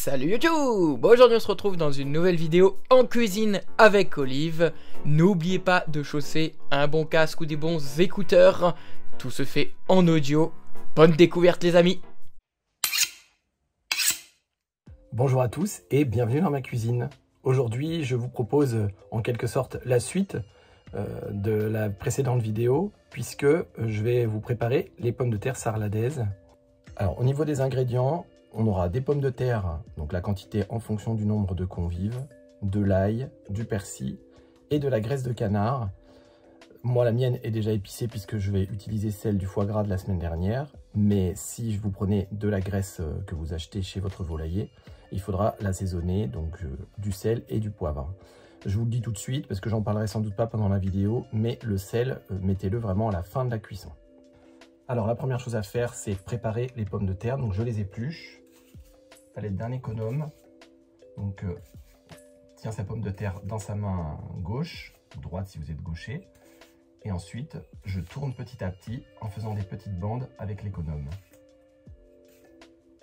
Salut YouTube! Aujourd'hui on se retrouve dans une nouvelle vidéo en cuisine avec Olive. N'oubliez pas de chausser un bon casque ou des bons écouteurs. Tout se fait en audio. Bonne découverte les amis! Bonjour à tous et bienvenue dans ma cuisine. Aujourd'hui je vous propose en quelque sorte la suite de la précédente vidéo puisque je vais vous préparer les pommes de terre sarladaises. Alors au niveau des ingrédients, on aura des pommes de terre, donc la quantité en fonction du nombre de convives, de l'ail, du persil et de la graisse de canard. Moi la mienne est déjà épicée puisque je vais utiliser celle du foie gras de la semaine dernière, mais si vous prenez de la graisse que vous achetez chez votre volailler, il faudra l'assaisonner, donc du sel et du poivre. Je vous le dis tout de suite parce que j'en parlerai sans doute pas pendant la vidéo, mais le sel, mettez-le vraiment à la fin de la cuisson. Alors la première chose à faire, c'est préparer les pommes de terre. Donc je les épluche à l'aide d'un économe. Donc tient sa pomme de terre dans sa main gauche, ou droite si vous êtes gaucher. Et ensuite, je tourne petit à petit en faisant des petites bandes avec l'économe.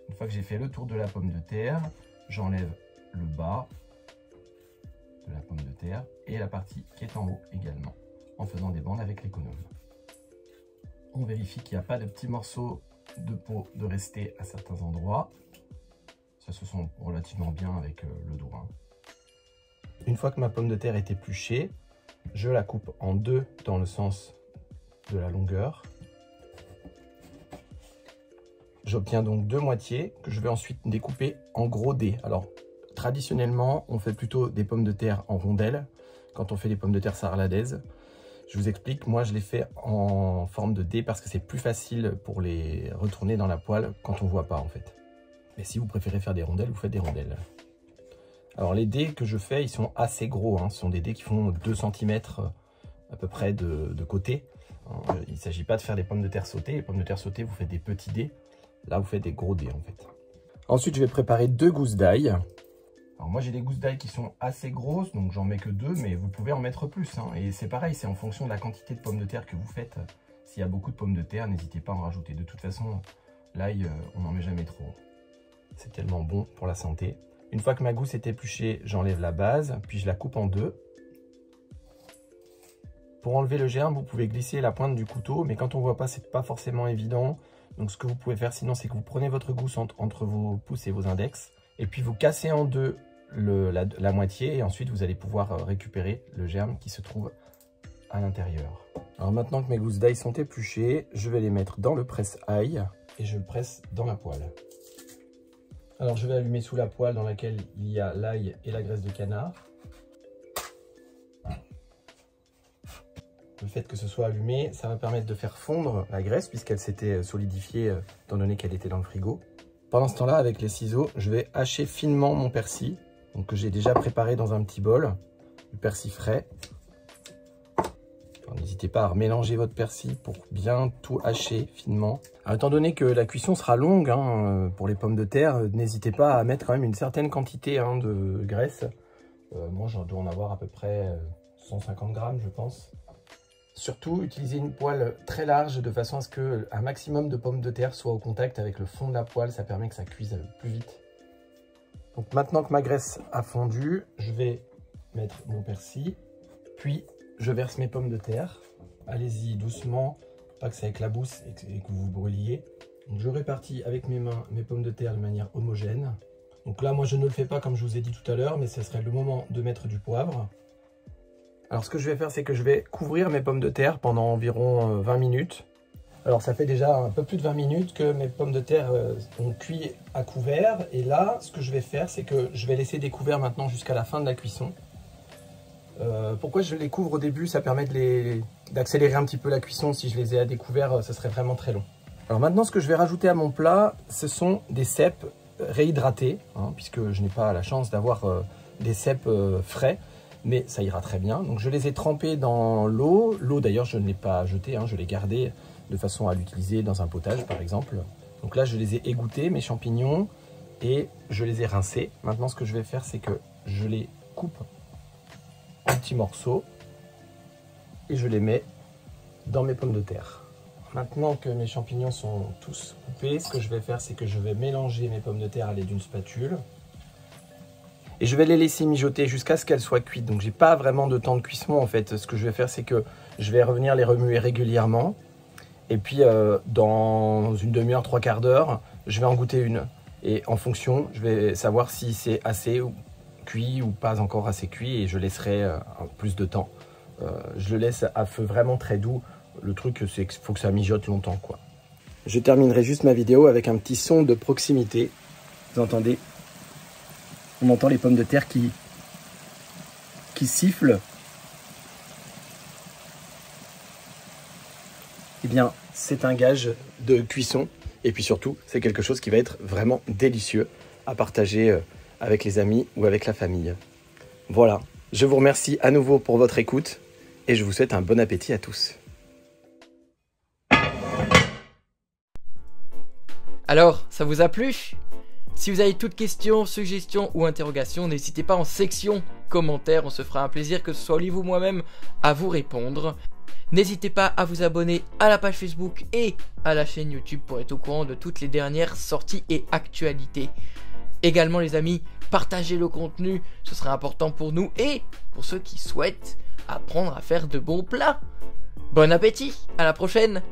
Une fois que j'ai fait le tour de la pomme de terre, j'enlève le bas de la pomme de terre et la partie qui est en haut également, en faisant des bandes avec l'économe. On vérifie qu'il n'y a pas de petits morceaux de peau de rester à certains endroits. Ça se sent relativement bien avec le doigt. Une fois que ma pomme de terre est épluchée, je la coupe en deux dans le sens de la longueur. J'obtiens donc deux moitiés que je vais ensuite découper en gros dés. Alors, traditionnellement, on fait plutôt des pommes de terre en rondelles quand on fait des pommes de terre sarladaises. Je vous explique, moi je les fais en forme de dés parce que c'est plus facile pour les retourner dans la poêle quand on ne voit pas en fait. Mais si vous préférez faire des rondelles, vous faites des rondelles. Alors les dés que je fais, ils sont assez gros, hein. Ce sont des dés qui font 2 cm à peu près de côté. Il ne s'agit pas de faire des pommes de terre sautées. Les pommes de terre sautées, vous faites des petits dés. Là, vous faites des gros dés en fait. Ensuite, je vais préparer 2 gousses d'ail. Alors moi, j'ai des gousses d'ail qui sont assez grosses, donc j'en mets que 2, mais vous pouvez en mettre plus. Hein. Et c'est pareil, c'est en fonction de la quantité de pommes de terre que vous faites. S'il y a beaucoup de pommes de terre, n'hésitez pas à en rajouter. De toute façon, l'ail, on n'en met jamais trop. C'est tellement bon pour la santé. Une fois que ma gousse est épluchée, j'enlève la base, puis je la coupe en deux. Pour enlever le germe, vous pouvez glisser la pointe du couteau, mais quand on ne voit pas, c'est pas forcément évident. Donc ce que vous pouvez faire sinon, c'est que vous prenez votre gousse entre vos pouces et vos index, et puis vous cassez en deux la moitié, et ensuite vous allez pouvoir récupérer le germe qui se trouve à l'intérieur. Alors maintenant que mes gousses d'ail sont épluchées, je vais les mettre dans le presse-ail, et je le presse dans la poêle. Alors je vais allumer sous la poêle dans laquelle il y a l'ail et la graisse de canard. Le fait que ce soit allumé, ça va permettre de faire fondre la graisse puisqu'elle s'était solidifiée étant donné qu'elle était dans le frigo. Pendant ce temps-là, avec les ciseaux, je vais hacher finement mon persil, donc que j'ai déjà préparé dans un petit bol, du persil frais. N'hésitez pas à mélanger votre persil pour bien tout hacher finement. Alors, étant donné que la cuisson sera longue pour les pommes de terre, n'hésitez pas à mettre quand même une certaine quantité de graisse. Moi, j'en dois en avoir à peu près 150 grammes, je pense. Surtout, utilisez une poêle très large de façon à ce qu'un maximum de pommes de terre soit au contact avec le fond de la poêle. Ça permet que ça cuise plus vite. Donc maintenant que ma graisse a fondu, je vais mettre mon persil, puis je verse mes pommes de terre. Allez-y doucement, pas que ça éclabousse et que vous brûliez. Donc je répartis avec mes mains mes pommes de terre de manière homogène. Donc là, moi je ne le fais pas comme je vous ai dit tout à l'heure, mais ce serait le moment de mettre du poivre. Alors ce que je vais faire, c'est que je vais couvrir mes pommes de terre pendant environ 20 minutes. Alors ça fait déjà un peu plus de 20 minutes que mes pommes de terre ont cuit à couvert. Et là, ce que je vais faire, c'est que je vais laisser découvert maintenant jusqu'à la fin de la cuisson. Pourquoi je les couvre au début? Ça permet d'accélérer un petit peu la cuisson. Si je les ai à découvert, ce serait vraiment très long. Alors maintenant, ce que je vais rajouter à mon plat, ce sont des cèpes réhydratés, puisque je n'ai pas la chance d'avoir des cèpes frais. Mais ça ira très bien. Donc je les ai trempés dans l'eau. L'eau d'ailleurs je ne l'ai pas jetée, je l'ai gardée de façon à l'utiliser dans un potage par exemple. Donc là je les ai égouttés, mes champignons, et je les ai rincés. Maintenant ce que je vais faire, c'est que je les coupe en petits morceaux et je les mets dans mes pommes de terre. Maintenant que mes champignons sont tous coupés, ce que je vais faire, c'est que je vais mélanger mes pommes de terre à l'aide d'une spatule. Et je vais les laisser mijoter jusqu'à ce qu'elles soient cuites. Donc j'ai pas vraiment de temps de cuisson en fait. Ce que je vais faire, c'est que je vais revenir les remuer régulièrement. Et puis dans une demi-heure, 3/4 d'heure, je vais en goûter une. Et en fonction, je vais savoir si c'est assez cuit ou pas encore assez cuit. Et je laisserai plus de temps. Je le laisse à feu vraiment très doux. Le truc, c'est qu'il faut que ça mijote longtemps, quoi. Je terminerai juste ma vidéo avec un petit son de proximité. Vous entendez? On entend les pommes de terre qui sifflent. Eh bien, c'est un gage de cuisson. Et puis surtout, c'est quelque chose qui va être vraiment délicieux à partager avec les amis ou avec la famille. Voilà, je vous remercie à nouveau pour votre écoute et je vous souhaite un bon appétit à tous. Alors, ça vous a plu? Si vous avez toutes questions, suggestions ou interrogations, n'hésitez pas en section commentaires, on se fera un plaisir que ce soit Olive ou moi-même à vous répondre. N'hésitez pas à vous abonner à la page Facebook et à la chaîne YouTube pour être au courant de toutes les dernières sorties et actualités. Également les amis, partagez le contenu, ce sera important pour nous et pour ceux qui souhaitent apprendre à faire de bons plats. Bon appétit, à la prochaine!